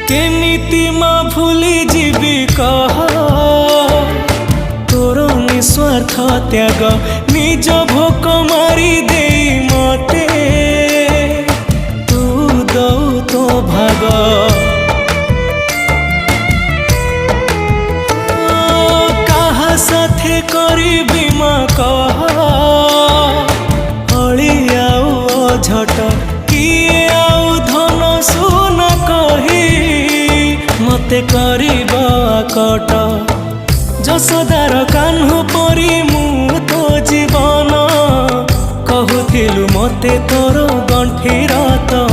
केमिति माँ भूली जीवी कह तोर निस्वार्थ त्याग निज भोक मारी दे मते तू दौ तो भाग कहा साथे करी माँ कह हली आउ झट किए आउ धन सुन कही मते करिब कट जसोदार कान्हु परी मु तो जीवन कहूथिलु मते तोर गंठीर तो